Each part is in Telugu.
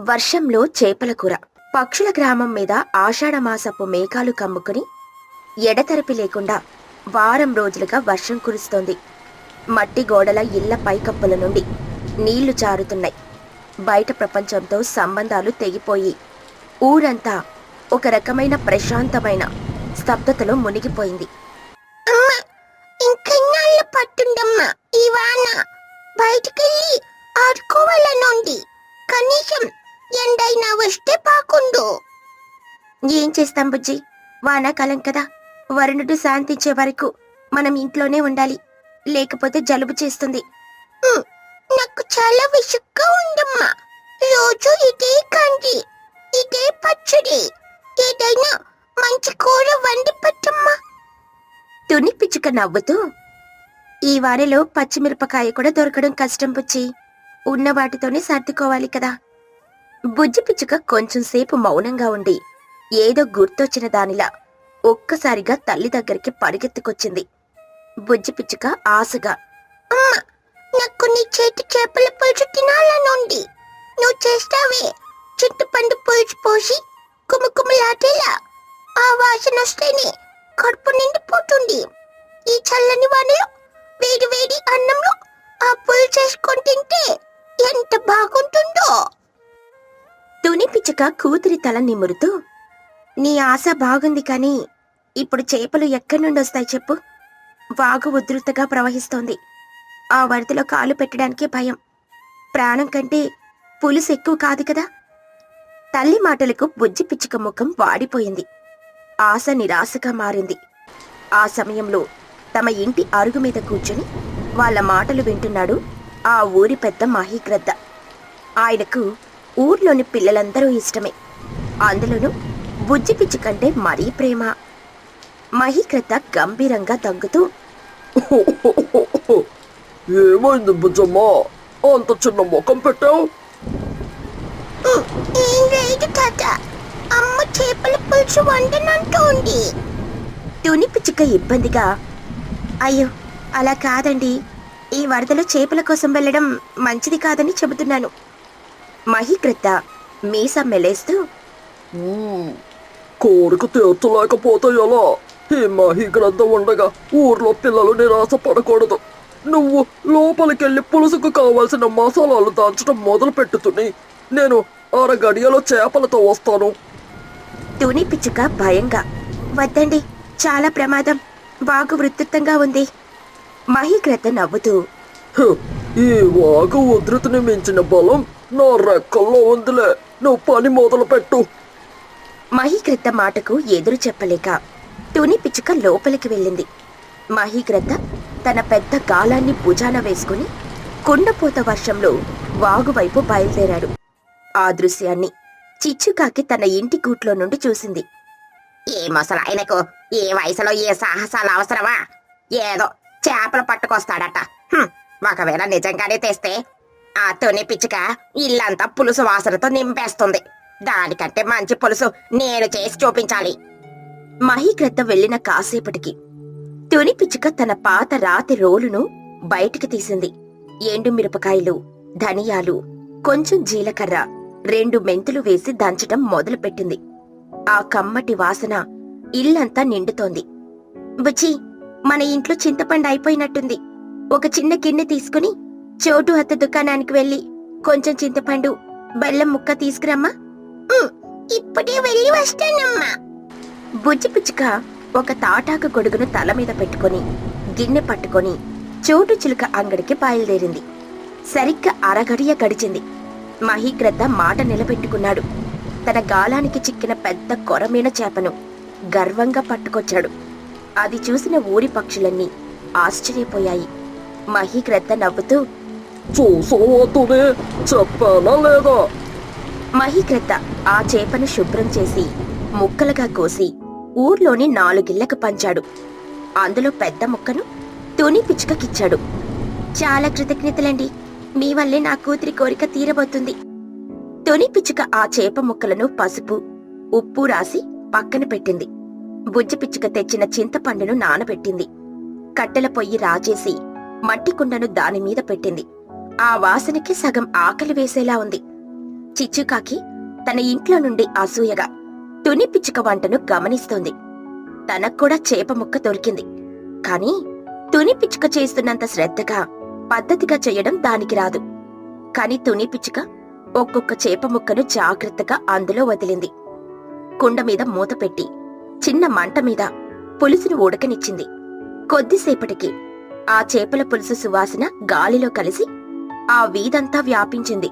వర్షంలో చేపల కూర. పక్షుల గ్రామం మీద ఆషాఢమాసపు మేఘాలు కమ్ముకుని ఎడతెరపి లేకుండా వారం రోజులుగా వర్షం కురుస్తోంది. మట్టి గోడల ఇళ్ల పైకప్పుల నుండి నీళ్లు జారుతున్నాయి. బయట ప్రపంచంతో సంబంధాలు తెగిపోయి ఊరంతా ఒక రకమైన ప్రశాంతమైన స్తబ్దతలో మునిగిపోయింది. ఇంకెన్నాళ్ళు పట్టుందమ్మా ఈ వాన? బయటికెళ్ళి ఆడుకోవాలనుంది. కనీసం ఎండైనా వస్తే బాగుండు. ఏం చేస్తాం బుజ్జి, వానాకాలం కదా. వరుణుడు శాంతించే వరకు మనం ఇంట్లోనే ఉండాలి, లేకపోతే జలుబు చేస్తుంది. నాకు చాలా విసుగ్గా ఉందమ్మా. రోజు ఇదే కంది, ఇదే పచ్చడి. ఏదైనా మంచి కూర వండి పెట్టమ్మా. తుని పిచ్చుక నవ్వుతూ, ఈ వారిలో పచ్చిమిరపకాయ కూడా దొరకడం కష్టం బుజ్జి, ఉన్న వాటితోనే సర్దుకోవాలి కదా. బుజ్జి పిచ్చుక కొంచెం సేపు మౌనంగా ఉండి ఏదో గుర్తొచ్చిన దానిలా ఒక్కసారిగా తల్లి దగ్గరికి పరిగెత్తుకొచ్చింది. బుజ్జి పిచ్చుక ఆశగా, అమ్మా, నాకు నీ చేతి చేపల పులుసు తినాలనుంది. నువ్వు చేస్తావే, చింతపండు పులుసు పోసి కుమకుమలాటేలా. ఆ వాసన వస్తేనే కడుపు నిండిపోతుంది. ఈ చల్లని వానలో వేడి వేడి అన్నంలో ఆ పులుసు చేసుకొని తింటే ఎంత బాగుంటుందో. తుని పిచ్చుక కూతురి తల నిమురుతూ, నీ ఆశ బాగుంది, కానీ ఇప్పుడు చేపలు ఎక్కడి నుండి వస్తాయి చెప్పు? వాగు ఉధృతగా ప్రవహిస్తోంది. ఆ వరదలో కాలు పెట్టడానికే భయం. ప్రాణం కంటే పులుసు ఎక్కువ కాదు కదా. తల్లి మాటలకు బుజ్జి పిచ్చుక ముఖం వాడిపోయింది. ఆశ నిరాశగా మారింది. ఆ సమయంలో తమ ఇంటి అరుగు మీద కూర్చుని వాళ్ళ మాటలు వింటున్నాడు ఆ ఊరి పెద్ద మహీగ్రద్ద. ఆయనకు ఊర్లోని పిల్లలందరూ ఇష్టమే. అందులోనూ బుజ్జి పిచ్చి కంటే మరీ ప్రేమ. మహీగ్రద్ద గంభీరంగా దగ్గుతూ, ఏమైంది బుజ్జమ్మా, అంత చిన్న ముఖం పెట్టావు? ఏం లేదు తాత, అమ్మ చేపల పులుసు వండనంటోంది. తుని పిచ్చుక ఇబ్బందిగా, అయ్యో అలా కాదండి, ఈ వరదలో చేపల కోసం వెళ్ళడం మంచిది కాదని చెబుతున్నాను. మహీగ్రద్ద మీసం మెలేస్తూ, కోరిక తీర్చలేకపోతే ఎలా? ఈ మహీగ్రద్ద ఉండగా ఊర్లో పిల్లలు నిరాశ పడకూడదు. నువ్వు లోపలికెళ్ళి పులుసుకు కావాల్సిన మసాలాలు దాల్చడం మొదలు పెట్టుతుని నేను అరగడియలో చేపలతో వస్తాను. తుని పిచ్చుక భయంగా, వద్దండి, చాలా ప్రమాదం, వాగు ఉధృతంగా ఉంది. మహీగ్రద్ద నవ్వుతూ, ఈ వాగు ఉధృతిని మించిన బలం నా రెక్కల్లో ఉందిలే, నువ్వు పని మొదలు పెట్టు. మహీగ్రద్ద మాటకు ఎదురు చెప్పలేక తుని పిచ్చుక లోపలికి వెళ్ళింది. మహీగ్రద్ద తన పెద్ద గాలాన్ని భుజాన వేసుకుని కుండపోత వర్షంలో వాగువైపు బయలుదేరాడు. ఆ దృశ్యాన్ని చిచ్చుకాకి తన ఇంటి గూట్లో నుండి చూసింది. ఏ ముసలాయనకు ఈ వయసులో ఏ సాహసాలు అవసరమా? ఏదో చేపలు పట్టుకొస్తాడట. ఒకవేళ నిజంగానే తెస్తే ఆ తుని పిచ్చుక ఇల్లంతా పులుసు వాసనతో నింపేస్తుంది. దానికంటే మంచి పులుసు నేను చేసి చూపించాలి. మహీగ్రద్ద వెళ్లిన కాసేపటికి తుని పిచ్చుక తన పాత రాతి రోలును బయటికి తీసింది. ఎండు మిరపకాయలు, ధనియాలు, కొంచెం జీలకర్ర, 2 మెంతులు వేసి దంచటం మొదలుపెట్టింది. ఆ కమ్మటి వాసన ఇల్లంతా నిండుతోంది. బుచ్చి, మన ఇంట్లో చింతపండు అయిపోయినట్టుంది. ఒక చిన్న గిన్నె తీసుకుని చోటు అత్త దుకాణానికి వెళ్లి కొంచెం చింతపండు, బెల్లం ముక్క తీసుకురమ్మా. ఇప్పుడే వెళ్ళి వస్తానమ్మా. బుజ్జి పిచ్చుక ఒక తాటాకు గొడుగును తల మీద పెట్టుకుని గిన్నె పట్టుకొని చోటు చిలుక అంగడికి బయలుదేరింది. సరిగ్గా అరగడియ గడిచింది. మహీగ్రద్ద మాట నిలబెట్టుకున్నాడు. తన గాలానికి చిక్కిన పెద్ద కొరమీన చేపను గర్వంగా పట్టుకొచ్చాడు. అది చూసిన ఊరి పక్షులన్నీ ఆశ్చర్యపోయాయి. మహీగ్రద్ద నవ్వుతూ, చూసోతునే చెప్పానా లేదా? మహీగ్రద్ద ఆ చేపను శుభ్రం చేసి ముక్కలుగా కోసి ఊర్లోని 4 ఇళ్లకు పంచాడు. అందులో పెద్ద ముక్కను తుని పిచ్చుకకిచ్చాడు. చాలా కృతజ్ఞతలండి, మీ వల్లే నా కూతురి కోరిక తీరబోతుంది. తుని పిచ్చుక ఆ చేప ముక్కలను పసుపు, ఉప్పు రాసి పక్కన పెట్టింది. బుజ్జి పిచ్చుక తెచ్చిన చింతపండును నానబెట్టింది. కట్టెల పొయ్యి రాజేసి మట్టి కుండను దానిమీద పెట్టింది. ఆ వాసనకి సగం ఆకలి వేసేలా ఉంది. చిచ్చుకాకి తన ఇంట్లో నుండి అసూయగా తుని పిచ్చుక వంటను గమనిస్తోంది. తనక్కూడా చేప ముక్క దొరికింది. కాని తుని పిచ్చుక చేస్తున్నంత శ్రద్ధగా పద్ధతిగా చెయ్యడం దానికి రాదు. కాని తుని పిచ్చుక ఒక్కొక్క చేప ముక్కను జాగ్రత్తగా అందులో వదిలింది. కుండ మీద మూత పెట్టి చిన్న మంట మీద పులుసును ఉడకనిచ్చింది. కొద్దిసేపటికి ఆ చేపల పులుసు సువాసన గాలిలో కలిసి ఆ వీధంతా వ్యాపించింది.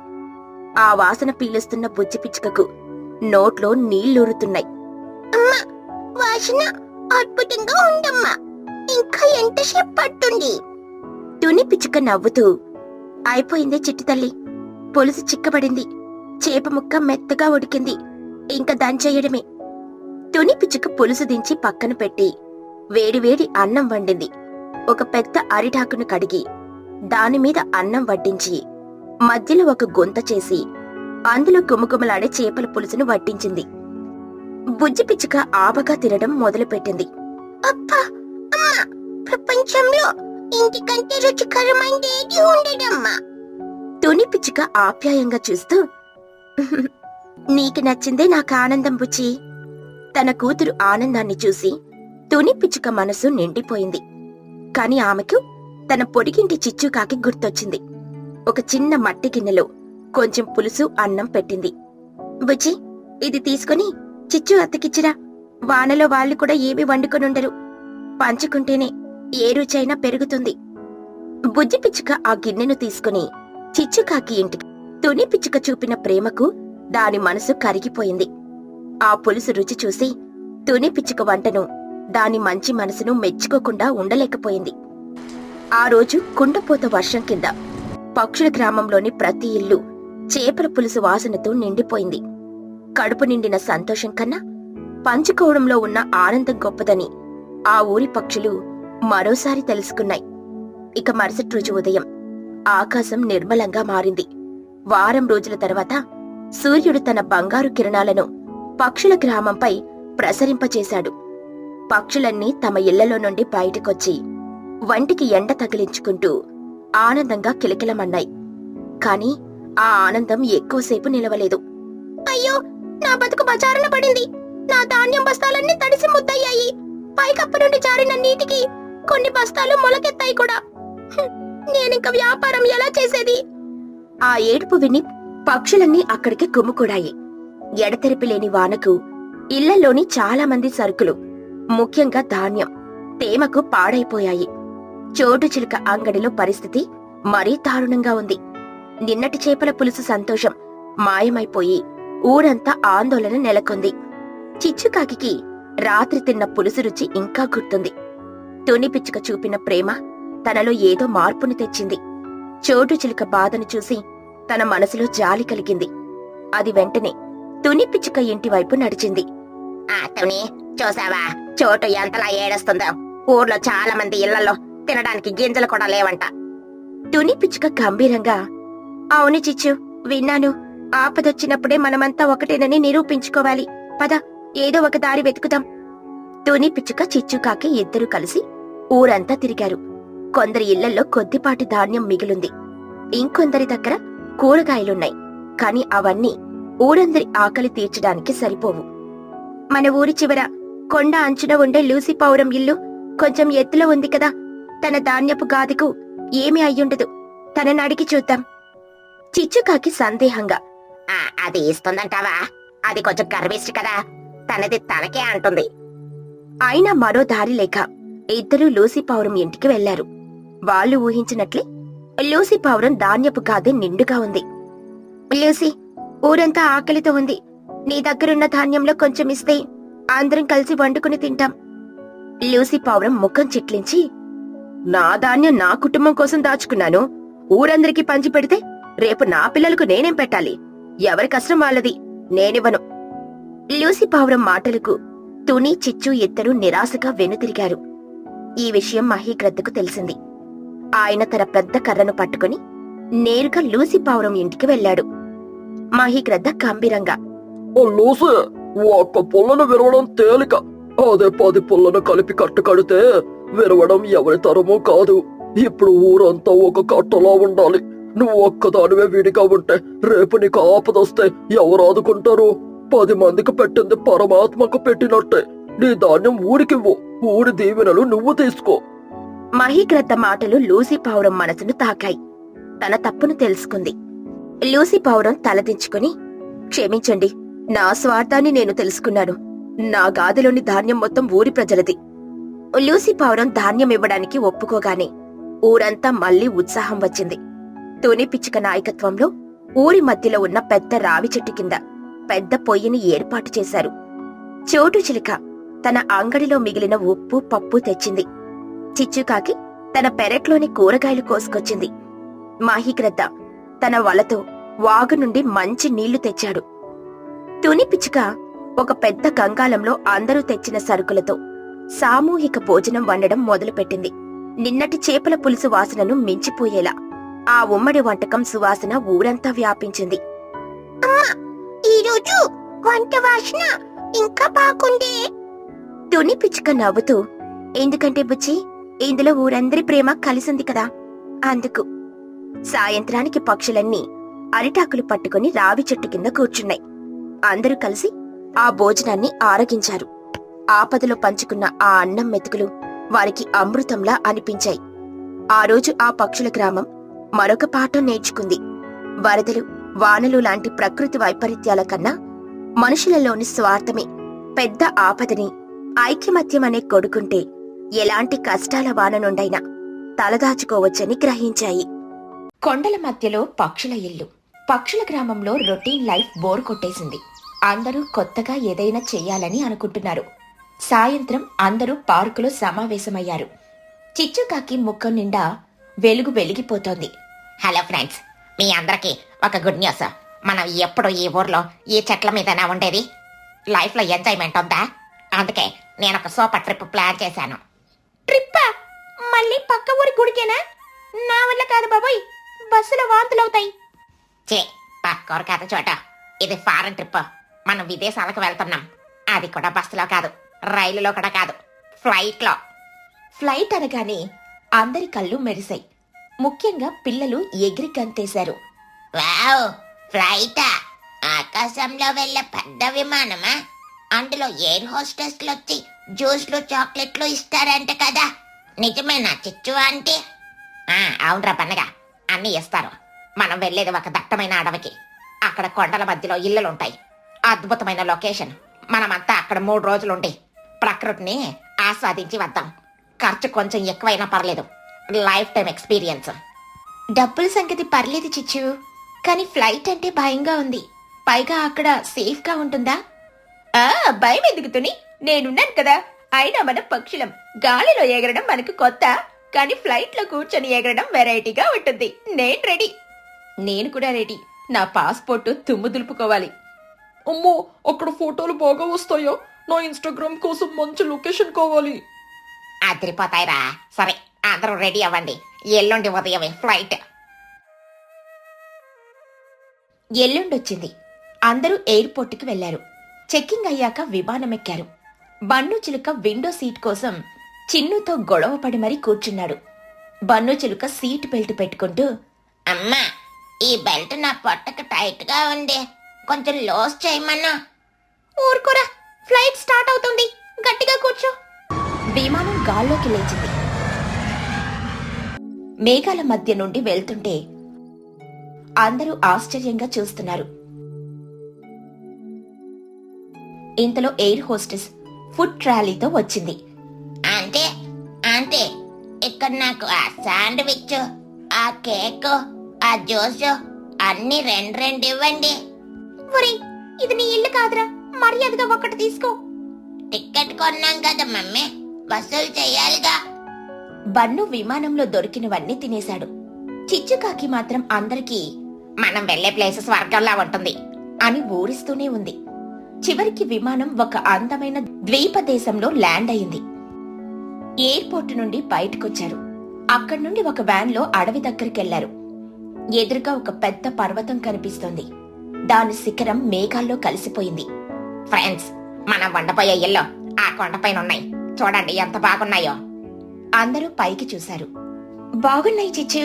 ఆ వాసన పీలుస్తున్న బుజ్జి పిచ్చుకకు నోట్లో నీళ్లూరుతున్నాయి. అమ్మా, వాసన అద్భుతంగా ఉందమ్మా. ఇంకా ఎంతసేపు పడుతుంది? తుని పిచ్చుక నవ్వుతూ, అయిపోయింది చిట్టి తల్లి. పులుసు చిక్కబడింది. చేప ముక్క మెత్తగా ఉడికింది. ఇంక దంచేయడమే. తుని పిచ్చుక పులుసు దించి పక్కన పెట్టి వేడివేడి అన్నం వండింది. ఒక పెద్ద అరిటాకును కడిగి దానిమీద అన్నం వడ్డించి మధ్యలో ఒక గుంత చేసి అందులో గుమగుమలాడే చేపల పులుసును వడ్డించింది. బుజ్జి పిచ్చుక ఆబగా తినడం మొదలుపెట్టింది. అబ్బా, అమ్మా, ప్రపంచంలో ఇంటికంటే రుచికరమైనది ఏది ఉండదమ్మా. తుని పిచ్చుక ఆప్యాయంగా చూస్తూ, నీకు నచ్చిందే నాకు ఆనందం బుచ్చి. తన కూతురు ఆనందాన్ని చూసి తుని పిచ్చుక మనసు నిండిపోయింది. కాని ఆమెకు తన పొడిగింటి చిచ్చుకాకి గుర్తొచ్చింది. ఒక చిన్న మట్టి గిన్నెలో కొంచెం పులుసు అన్నం పెట్టింది. బుజ్జి, ఇది తీసుకుని చిచ్చు అత్తకిచ్చిరా. వానలో వాళ్ళు కూడా ఏమీ వండుకొనుండరు. పంచుకుంటేనే ఏ రుచైనా పెరుగుతుంది. బుజ్జి పిచ్చుక ఆ గిన్నెను తీసుకుని చిచ్చుకాకి ఇంటికి. తుని పిచ్చుక చూపిన ప్రేమకు దాని మనసు కరిగిపోయింది. ఆ పులుసు రుచి చూసి తుని పిచ్చుక వంటను, దాని మంచి మనసును మెచ్చుకోకుండా ఉండలేకపోయింది. ఆ రోజు కుండపోత వర్షం కింద పక్షుల గ్రామంలోని ప్రతి ఇల్లు చేపల పులుసు వాసనతో నిండిపోయింది. కడుపు నిండిన సంతోషం కన్నా పంచుకోవడంలో ఉన్న ఆనందం గొప్పదని ఆ ఊరి పక్షులు మరోసారి తెలుసుకున్నాయి. ఇక మరుసటి రోజు ఉదయం ఆకాశం నిర్మలంగా మారింది. వారం రోజుల తర్వాత సూర్యుడు తన బంగారు కిరణాలను పక్షుల గ్రామంపై ప్రసరింపచేశాడు. పక్షులన్నీ తమ ఇళ్లలో నుండి బయటకొచ్చి వంటికి ఎండ తగిలించుకుంటూ ఆనందంగా కిలకిలమన్నాయి. కాని ఆ ఆనందం ఎక్కువసేపు నిలవలేదు. అయ్యో, నా బతుకు బజారున పడింది. నా ధాన్యం బస్తాలన్నీ తడిసి ముద్దయ్యాయి. పైకప్పు నుండి జారిన నీటికి కొన్ని బస్తాలు మొలకెత్తాయి కూడా. నేనింక వ్యాపారం ఎలా చేసేది? ఆ ఏడుపు విని పక్షులన్నీ అక్కడికి గుమ్ముకూడాయి. ఎడతెరిపి లేని వానకు ఇళ్లలోని చాలా మంది సరుకులు, ముఖ్యంగా ధాన్యం, తేమకు పాడైపోయాయి. చోటు చిలుక అంగడిలో పరిస్థితి మరీ దారుణంగా ఉంది. నిన్నటి చేపల పులుసు సంతోషం మాయమైపోయి ఊరంతా ఆందోళన నెలకొంది. చిచ్చుకాకి రాత్రి తిన్న పులుసు రుచి ఇంకా గుర్తుంది. తుని పిచ్చుక చూపిన ప్రేమ తనలో ఏదో మార్పును తెచ్చింది. చోటు చిలుక బాధను చూసి తన మనసులో జాలి కలిగింది. అది వెంటనే తుని పిచ్చుక ఇంటి వైపు నడిచింది. తుని, చూసావా చోటు ఎంతలా ఏడుస్తుందో? ఊర్లో చాలా మంది ఇళ్లలో తినడానికి గింజలు కూడా లేవంట. తుని పిచ్చుక గంభీరంగా, అవును చిచ్చు, విన్నాను. ఆపదొచ్చినప్పుడే మనమంతా ఒకటేనని నిరూపించుకోవాలి. పద, ఏదో ఒక దారి వెతుకుదాం. తుని పిచ్చుక చిచ్చుకాకి ఇద్దరూ కలిసి ఊరంతా తిరిగారు. కొందరి ఇళ్లల్లో కొద్దిపాటి ధాన్యం మిగిలుంది. ఇంకొందరి దగ్గర కూరగాయలున్నాయి. కాని అవన్నీ ఊరందరి ఆకలి తీర్చడానికి సరిపోవు. మన ఊరి చివర కొండ అంచున ఉండే లూసి పౌరం ఇల్లు కొంచెం ఎత్తులో ఉంది కదా. తన ధాన్యపు గాదికు ఏమీ అయ్యుండదు. తనని అడిగి చూద్దాం. చిచ్చుకాకి సందేహంగా, అది ఇస్తుందంటావా? అది కొంచెం గర్విష్టి కదా, తనది తనకే అంటుంది. అయినా మరో దారి లేక ఇద్దరూ లూసి పౌరం ఇంటికి వెళ్లారు. వాళ్ళు ఊహించినట్లే లూసి పౌరం ధాన్యపు గాది నిండుగా ఉంది. లూసి, ఊరంతా ఆకలితో ఉంది. నీ దగ్గరున్న ధాన్యంలో కొంచెం ఇస్తే అందరం కలిసి వండుకుని తింటాం. లూసి పౌరం ముఖం చిట్లించి, నా ధాన్యం నా కుటుంబం కోసం దాచుకున్నాను. ఊరందరికీ పంచి పెడితే రేపు నా పిల్లలకు నేనేం పెట్టాలి? ఎవరి కష్టం వాళ్ళది, నేనివ్వను. లూసి పౌరం మాటలకు తుని, చిచ్చు ఇద్దరూ నిరాశగా వెనుతిరిగారు. ఈ విషయం మహీగ్రద్దకు తెలిసింది. ఆయన తన పెద్ద కర్రను పట్టుకుని నేరుగా లూసి పౌరం ఇంటికి వెళ్లాడు. మహీగ్రద్ద గంభీరంగా, లూసి, ఒక్క పుల్లను విరవడం తేలిక. అదే 10 పుల్లను కలిపి కట్టు కడితే విరవడం ఎవరి తరమూ కాదు. ఇప్పుడు ఊరంతా ఒక కట్టలా ఉండాలి. నువ్వు ఒక్కదానివే వీడిగా ఉంటే రేపు నీకు ఆపదొస్తే ఎవరు ఆదుకుంటారు? 10 మందికి పెట్టింది పరమాత్మకు పెట్టినట్టే. నీ ధాన్యం ఊరికివ్వు, ఊరి దీవెనలు నువ్వు తీసుకో. మహీగ్రద్ద మాటలు లూసీ పావురం మనసును తాకాయి. తన తప్పును తెలుసుకుంది. లూసీ పావురం తలదించుకుని, క్షమించండి, నా స్వార్థాన్ని నేను తెలుసుకున్నాను. నా గాదిలోని ధాన్యం మొత్తం ఊరి ప్రజలది. లూసీ పావురం ధాన్యం ఇవ్వడానికి ఒప్పుకోగానే ఊరంతా మళ్లీ ఉత్సాహం వచ్చింది. తుని పిచ్చుక నాయకత్వంలో ఊరి మధ్యలో ఉన్న పెద్ద రావి చెట్టు కింద పెద్ద పొయ్యిని ఏర్పాటు చేశారు. చోటు చిలుక తన అంగడిలో మిగిలిన ఉప్పు పప్పు తెచ్చింది. చిచ్చుకాకి తన పెరట్లోని కూరగాయలు కోసుకొచ్చింది. మహీగ్రద్ద తన వలతో వాగు నుండి మంచి నీళ్లు తెచ్చాడు. తుని పిచ్చుక ఒక పెద్ద గంగాళంలో అందరూ తెచ్చిన సరుకులతో సామూహిక భోజనం వండడం మొదలుపెట్టింది. నిన్నటి చేపల పులుసు వాసనను మించిపోయేలా ఆ ఉమ్మడి వంటకం సువాసన ఊరంతా వ్యాపించింది. ఈరోజు వంట వాసన ఇంకా బాగుంది. తుని పిచ్చుక నవ్వుతూ, ఎందుకంటే బుచ్చి, ఇందులో ఊరందరి ప్రేమ కలిసింది కదా, అందుకు. సాయంత్రానికి పక్షులన్నీ అరిటాకులు పట్టుకుని రావి చెట్టు కింద కూర్చున్నాయి. అందరూ కలిసి ఆ భోజనాన్ని ఆరగించారు. ఆపదలో పంచుకున్న ఆ అన్నం మెతుకులు వారికి అమృతంలా అనిపించాయి. ఆ రోజు ఆ పక్షుల గ్రామం మరొక పాఠం నేర్చుకుంది. వరదలు, వానలు లాంటి ప్రకృతి వైపరీత్యాల కన్నా మనుషులలోని స్వార్థమే పెద్ద ఆపదని, ఐక్యమత్యమనే కొడుకుంటే ఎలాంటి కష్టాల వాన నుండైనా తలదాచుకోవచ్చని గ్రహించాయి. కొండల మధ్యలో పక్షుల ఇల్లు. పక్షుల గ్రామంలో రొటీన్ లైఫ్ బోర్ కొట్టేసింది. అందరూ కొత్తగా ఏదైనా చెయ్యాలని అనుకుంటున్నారు. సాయంత్రం అందరూ పార్కులో సమావేశమయ్యారు. చిచ్చుకాకి ముఖం నిండా వెలుగు వెలిగిపోతోంది. హలో ఫ్రెండ్స్, మీ అందరికీ ఒక గుడ్ న్యూస్. మనం ఎప్పుడు ఈ ఊర్లో ఈ చెట్ల మీదనా ఉండేది. లైఫ్లో ఎంజాయ్మెంట్ ఉందా? అందుకే నేను ఒక సూపర్ ట్రిప్ ప్లాన్ చేశాను. ట్రిప్పా? మళ్ళీ పక్క ఊరి గుడికేనా? నా వల్ల కాదు బాబోయ్, బస్సులో వాంతులవుతాయి. చే, పక్కూరు కాదు చోట, ఇది ఫారెన్ ట్రిప్. మనం విదేశాలకు వెళ్తున్నాం. అది కూడా బస్సులో కాదు, రైలులో కూడా కాదు, ఫ్లైట్లో. ఫ్లైట్ అనగానే అందరి కళ్ళు మెరిశాయి. ముఖ్యంగా పిల్లలు ఎగిరి గంతేశారు. వావ్, ఫ్లైటా? ఆకాశంలో వెళ్ళే పెద్ద విమానమా? అందులో ఎయిర్ హోస్టెస్లు వచ్చి జ్యూస్లు చాక్లెట్లు ఇస్తారంట కదా, నిజమేనా చిచ్చు ఆంటీ? అవునరా పండగ, అన్నీ ఇస్తారు. మనం వెళ్ళేది ఒక దట్టమైన అడవికి. అక్కడ కొండల మధ్యలో ఇళ్ళలుంటాయి. అద్భుతమైన లొకేషన్. మనమంతా అక్కడ 3 రోజులుండి ప్రకృతిని ఆస్వాదించి వద్దాం. ఖర్చు కొంచెం ఎక్కువైనా పర్లేదు. Life time experience. డబ్బుల సంగతి పర్లేదు చిచ్చు, కానీ ఫ్లైట్ అంటే భయంగా ఉంది. పైగా అక్కడ సేఫ్గా ఉంటుందా? భయం ఎందుకుతుని, నేనున్నాను కదా. అయినా మన పక్షులం, గాలిలో ఎగరడం మనకు కొత్త, కానీ ఫ్లైట్లో కూర్చొని ఎగరడం వెరైటీగా ఉంటుంది. నేను రెడీ. నేను కూడా రెడీ. నా పాస్పోర్ట్ తుమ్ము దులుపుకోవాలి. అమ్మో, అక్కడ ఫోటోలు బాగా వస్తాయో? నా ఇన్స్టాగ్రామ్ కోసం మంచి లొకేషన్ కావాలి. అదిరిపోతాయిరా. సరే, అందరూ రెడీ అవ్వండి. ఎల్లుండి ఉదయమే ఫ్లైట్. ఎల్లుండొచ్చింది. అందరూ ఎయిర్పోర్టుకి వెళ్లారు. చెక్కింగ్ అయ్యాక విమానం ఎక్కారు. బన్ను చిలుక విండో సీట్ కోసం చిన్నుతో గొడవపడి మరీ కూర్చున్నాడు. బన్ను చిలుక సీట్ బెల్ట్ పెట్టుకుంటూ, అమ్మా, ఈ బెల్ట్ నా పొట్టకు టైట్ గా ఉంది, కొంచెం లోస్ చేయమన్నా. ఊరుకోరా, ఫ్లైట్ స్టార్ట్ అవుతుంది, గట్టిగా కూర్చో. విమానం గాల్లోకి లేచింది. మేఘాల మధ్య నుండి వెళ్తుంటే అందరూ ఆశ్చర్యంగా చూస్తున్నారు. ఇంతలో ఎయిర్ హోస్టెస్ ఫుడ్ ట్రాలీతో వచ్చింది. అంటే అంటే ఇక్కడ నాకు ఆ శాండ్విచ్, ఆ కేక్, ఆ జ్యూస్ అన్ని 2 ఇవ్వండి. ఒరే, ఇది నీ ఇల్లు కాదురా, మర్యాదగా ఒక్కటి తీసుకో. టికెట్ కొన్నాం కదా మమ్మీ, వసూలు చెయ్యాలిగా. బన్ను విమానంలో దొరికినవన్నీ తినేశాడు. చిచ్చుకాకి మాత్రం అందరికీ మనం వెళ్లే ప్లేస్ స్వర్గంలా ఉంటుంది అని ఊరిస్తూనే ఉంది. చివరికి విమానం ఒక అందమైన ద్వీప దేశంలో ల్యాండ్ అయింది. ఎయిర్పోర్ట్ నుండి బయటకొచ్చారు. అక్కడి నుండి ఒక వ్యాన్లో అడవి దగ్గరికెళ్లారు. ఎదురుగా ఒక పెద్ద పర్వతం కనిపిస్తోంది. దాని శిఖరం మేఘాల్లో కలిసిపోయింది. ఫ్రెండ్స్, మనం వండపోయే ఇల్లు ఆ కొండపైన ఉన్నాయి. చూడండి ఎంత బాగున్నాయో. అందరూ పైకి చూశారు. బాగున్నాయి చిచ్చు,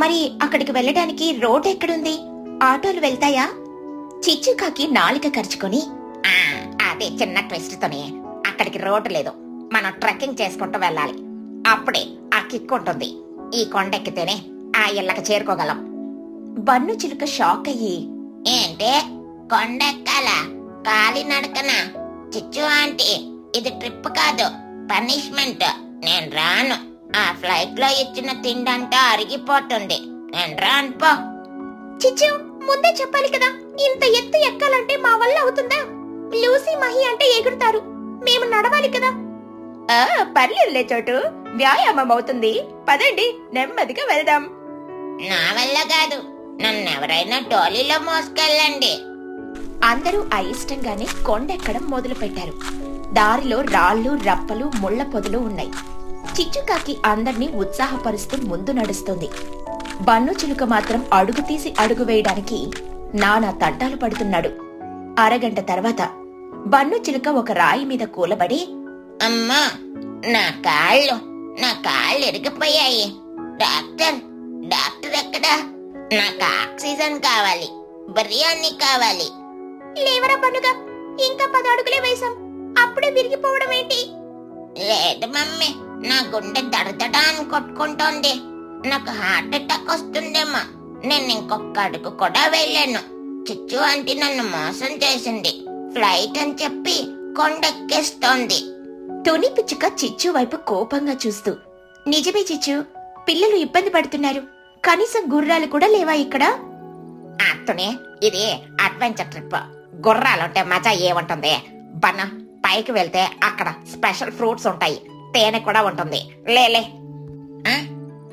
మరి అక్కడికి వెళ్ళడానికి రోడ్ ఎక్కడుంది? ఆటోలు వెళ్తాయా? చిచ్చుకాకి నాలిక ఖర్చుకొని, అదే చిన్న ట్విస్ట్తోనే అక్కడికి రోడ్డు లేదు. మనం ట్రెక్కింగ్ చేసుకుంటూ వెళ్ళాలి. అప్పుడే ఆ కిక్ ఉంటుంది. ఈ కొండెక్కితేనే ఆ ఇళ్ళకి చేరుకోగలం. బన్ను చిలుక షాక్ అయ్యి, ఏంటే కొండెక్కాలా? కాలి నడకన? చిచ్చు ఆంటీ, ఇది ట్రిప్ కాదు, పనిష్మెంట్. నేను రాను. ఆ ఫ్లైట్ లో ఇచ్చిన తిండంతా అరిగిపోతుంది. నేను రాను పో. చిచ్చు ముందే చెప్పాలి కదా, ఇంత ఎత్తు ఎక్కాలంటే మా వల్ల అవుతుందా? లూసీ మహి అంటే ఎగురుతారు, మేము నడవాలి కదా. పర్లేదులే చోటు, వ్యాయామం అవుతుంది. పదండి, నెమ్మదిగా వెళ్దాం. నా వల్ల కాదు, నన్నెవరైనా టోలీలో మోసుకెళ్ళండి. అందరూ అయిష్టంగానే కొండెక్కడం మొదలు పెట్టారు. దారిలో రాళ్ళు, రప్పలు, ముళ్ల పొదలు ఉన్నాయి. చిచ్చుకాకి అందర్నీ ఉత్సాహపరుస్తూ ముందు నడుస్తుంది. బన్ను చిలుక మాత్రం అడుగు తీసి అడుగు వేయడానికి నానా తంటాలు పడుతున్నాడు. అరగంట తర్వాత బన్ను చిలుక ఒక రాయి మీద కూలబడి, అమ్మా, నా కాళ్ళు ఇరిగిపోయాయి. డాక్టర్ ఎక్కడా? నాకు ఆక్సిజన్ కావాలి, బిర్యానీ కావాలి. లేవరా బన్నుగా, ఇంకా 10 అడుగులే వేశాం, అప్పుడే విరిగిపోవడం ఏంటి? లేదు మమ్మీ, నా గుండె దడదడా అని కొట్టుకుంటోంది. నాకు హార్ట్ అటాక్ వస్తుందేమో. నేను ఇంకొక అడుగు కూడా వెళ్ళాను. చిచ్చు ఆంటీ నన్ను మోసం చేసింది. ఫ్లైట్ అని చెప్పి కొండెక్కేస్తోంది. తుని పిచ్చుక చిచ్చు వైపు కోపంగా చూస్తూ, నిజమే చిచ్చు, పిల్లలు ఇబ్బంది పడుతున్నారు. కనీసం గుర్రాలు కూడా లేవా ఇక్కడ? అత్తనే, ఇది అడ్వెంచర్ ట్రిప్. గుర్రాలుంటే మజా ఏముంటుంది? బన్న, పైకి వెళ్తే అక్కడ స్పెషల్ ఫ్రూట్స్ ఉంటాయి, తేనె కూడా ఉంటుంది. లేలే.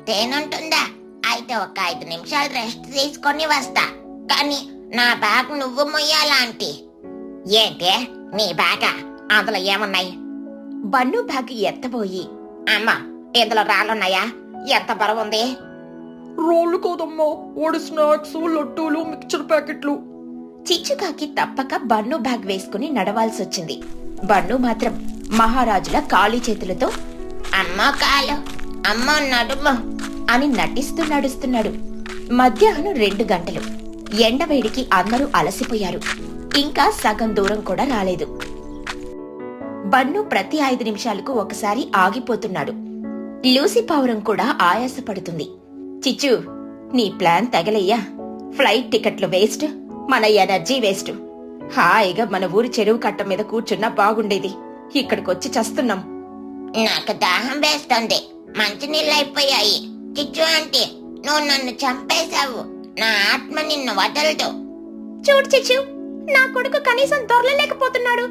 తేనుంటుందా? అయితే ఒక 5 నిమిషాలు రెస్ట్ తీసుకొని వస్తా. కానీ నా బ్యాగ్ నువ్వు మొయ్యాలా ఆంటీ? ఏంటి నీ బ్యాగా? అందులో ఏమున్నాయి? బన్ను బ్యాగ్ ఎత్తబోయి, అమ్మా, ఇందులో రాళ్ళున్నాయా? ఎంత బరువుంది? రోళ్ళు కాదమ్మా, వాడి స్నాక్స్, లడ్డూలు, మిక్చర్ ప్యాకెట్లు. చిచ్చుకాకి తప్పక బన్ను బ్యాగ్ వేసుకుని నడవాల్సొచ్చింది. బన్ను మాత్రం మహారాజుల ఖాళీ చేతులతో, అమ్మో కాలు, అమ్మో నడుము అని నటిస్తూ నడుస్తున్నాడు. మధ్యాహ్నం 2 గంటలు. ఎండవేడికి అందరూ అలసిపోయారు. ఇంకా సగం దూరం కూడా రాలేదు. బన్ను ప్రతి 5 నిమిషాలకు ఒకసారి ఆగిపోతున్నాడు. లూసీ పావురం కూడా ఆయాసపడుతుంది. చిచ్చు, నీ ప్లాన్ తగలయ్యా. ఫ్లైట్ టికెట్లు వేస్ట్, మన ఎనర్జీ వేస్ట్. హాయిగా మన ఊరి చెరువు కట్ట మీద కూర్చున్నా బాగుండేది. ఇక్కడికొచ్చి చస్తున్నాం. నాకు దాహం వేస్తుంది. మంచినీళ్ళు అయిపోయాయి. చిచ్చు ఆంటీ, నువ్వు నన్ను చంపేశావు. నా ఆత్మ నిన్ను వదలదు. చూడు చిచ్చు, నా కొడుకు కనీసం దొరలలేకపోతున్నాడు.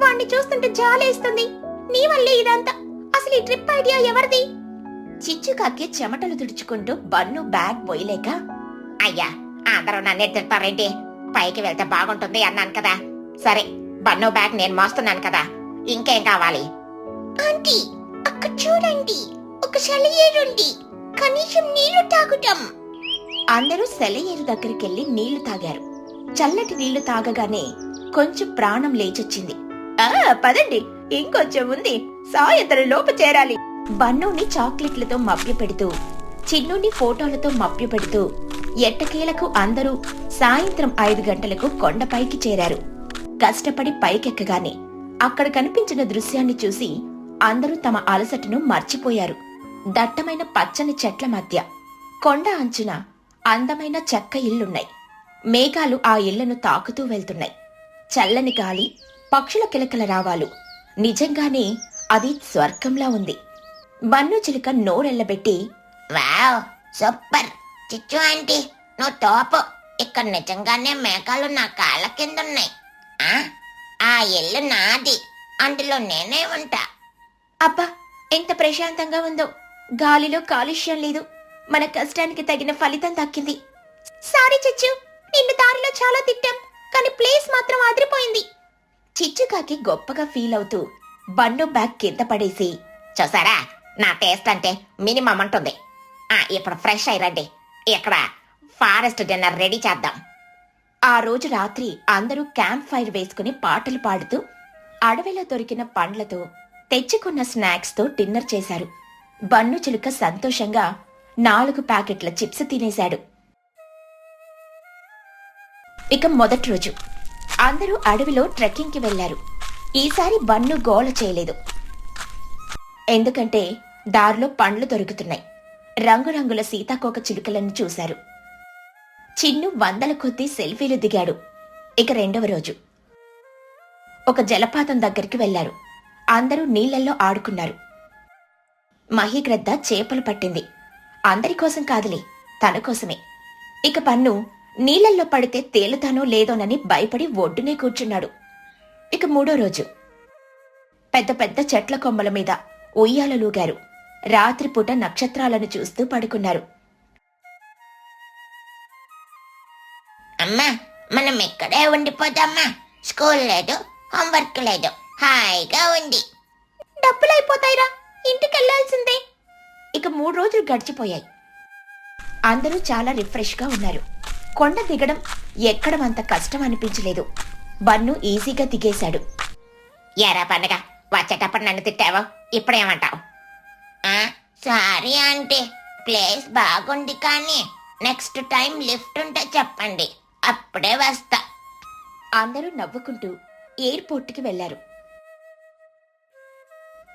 వాణ్ణి చూస్తుంటే జాలేస్తుంది. నీ వల్లే ఇదంతా. అసలు ఈ ట్రిప్ ఐడియా ఎవరిది? చిచ్చుకాకి చెమటలు తుడుచుకుంటూ బన్ను బ్యాగ్ పోయలేక, అయ్యా, అందరూ నన్నే తిడతారేంటి? పైకి వెళ్తే బాగుంటుంది అన్నాను కదా. సరే, బన్ను బ్యాగ్ నేను మోస్తున్నాను కదా, ఇంకేం కావాలి? ఆంటీ, అక్కడ చూడండి, ఒక సెలయేరుంది. కనీసం నీళ్లు తాగుతాం. అందరూ సెలయేరు దగ్గరికెళ్లి నీళ్లు తాగారు. చల్లటి నీళ్లు తాగగానే కొంచెం ప్రాణం లేచొచ్చింది. పదండి, ఇంకొంచెం ఉంది, సాయంత్రం లోపు చేరాలి. బన్నుని చాక్లెట్లతో మభ్యపెడుతూ, చిన్నుని ఫోటోలతో మభ్యపెడుతూ ఎట్టకేలకు అందరూ సాయంత్రం 5 గంటలకు కొండపైకి చేరారు. కష్టపడి పైకెక్కగానే అక్కడ కనిపించిన దృశ్యాన్ని చూసి అందరూ తమ అలసటను మర్చిపోయారు. దట్టమైన పచ్చని చెట్ల మధ్య కొండ అంచున అందమైన చెక్క ఇళ్లున్నాయి. మేఘాలు ఆ ఇళ్లను తాకుతూ వెళ్తున్నాయి. చల్లని గాలి, పక్షుల కిలకల రావాలు. నిజంగానే అది స్వర్గంలా ఉంది. బన్ను చిలుక నోరెళ్లబెట్టి, వావ్, సూపర్! చిచ్చు ఆంటీ, నువ్వు తోపు. ఇక్కడ నిజంగానే మేఘాలు నా కాళ్ళ కింద ఉన్నాయి. ఆ ఇల్లు నాది, అందులో నేనే ఉంటా. అబ్బా, ఎంత ప్రశాంతంగా ఉందో. గాలిలో కాలుష్యం లేదు. మన కష్టానికి తగిన ఫలితం దక్కింది. సారీ చిచ్చు, నిన్ను దారిలో చాలా తిట్టాం, కానీ ప్లేస్ మాత్రం అదిరిపోయింది. చిచ్చుకాకి గొప్పగా ఫీల్ అవుతూ బన్ను బ్యాగ్ కింద పడేసి, చూసారా, నా టేస్ట్ అంటే మినిమం ఉంటుంది. ఇప్పుడు ఫ్రెష్ అయి రండి, ఇక్కడ ఫారెస్ట్ డిన్నర్ రెడీ చేద్దాం. ఆ రోజు రాత్రి అందరూ క్యాంప్ ఫైర్ వేసుకుని పాటలు పాడుతూ అడవిలో దొరికిన పండ్లతో తెచ్చుకున్న స్నాక్స్ తో డిన్నర్ చేశారు. బన్ను చిలుక సంతోషంగా 4 ప్యాకెట్ల చిప్స్ తినేశాడు. ఇక మొదటి రోజు అందరూ అడవిలో ట్రెక్కింగ్కి వెళ్లారు. ఈసారి బన్ను గోల చేయలేదు. ఎందుకంటే దారిలో పండ్లు దొరుకుతున్నాయి. రంగురంగుల సీతాకోక చిలుకలను చూశారు. చిన్ను 100 కొద్దీ సెల్ఫీలు దిగాడు. ఇక రెండవ రోజు ఒక జలపాతం దగ్గరికి వెళ్లారు. అందరూ నీళ్లల్లో ఆడుకున్నారు. మహీగ్రద్ద చేపలు పట్టింది. అందరి కోసం కాదులే, తన కోసమే. ఇక పన్ను నీళ్లల్లో పడితే తేలుతానో లేదోనని భయపడి ఒడ్డునే కూర్చున్నాడు. ఇక మూడో రోజు పెద్ద పెద్ద చెట్ల కొమ్మల మీద ఉయ్యాలలూగారు. రాత్రిపూట నక్షత్రాలను చూస్తూ పడుకున్నారు. అమ్మా, మనం ఇక్కడే ఉండిపోతామ్మా. స్కూల్ లేదు, హోంవర్క్ లేదు, హాయిగా ఉంది. డబ్బులైపోతాయిరా, ఇంటికెళ్లాల్సిందే. ఇక 3 రోజులు గడిచిపోయాయి. అందరూ చాలా రిఫ్రెష్ గా ఉన్నారు. కొండ దిగడం ఎక్కడం అంత కష్టం అనిపించలేదు. బన్ను ఈజీగా దిగేశాడు. ఎరా పండగ, వచ్చేటప్పుడు నన్ను తిట్టావు, ఇప్పుడేమంటావు? సారీ అంటే ప్లేస్ బాగుంది కానీ నెక్స్ట్ టైం లిఫ్ట్ ఉంటే చెప్పండి, అప్పుడే వస్తా. అందరూ నవ్వుకుంటూ ఎయిర్పోర్ట్కి వెళ్లారు.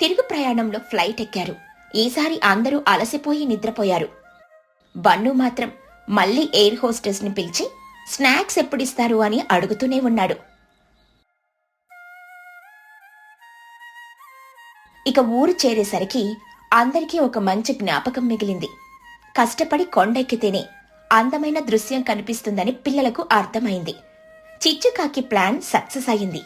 తిరుగు ప్రయాణంలో ఫ్లైట్ ఎక్కారు. ఈసారి అందరూ అలసిపోయి నిద్రపోయారు. బన్ను మాత్రం మళ్లీ ఎయిర్ హోస్టెస్ ని పిలిచి స్నాక్స్ ఎప్పుడిస్తారు అని అడుగుతూనే ఉన్నాడు. ఇక ఊరు చేరేసరికి అందరికీ ఒక మంచి జ్ఞాపకం మిగిలింది. కష్టపడి కొండెక్కితేనే అందమైన దృశ్యం కనిపిస్తుందని పిల్లలకు అర్థమైంది. చిచ్చుకాకి ప్లాన్ సక్సెస్ అయింది.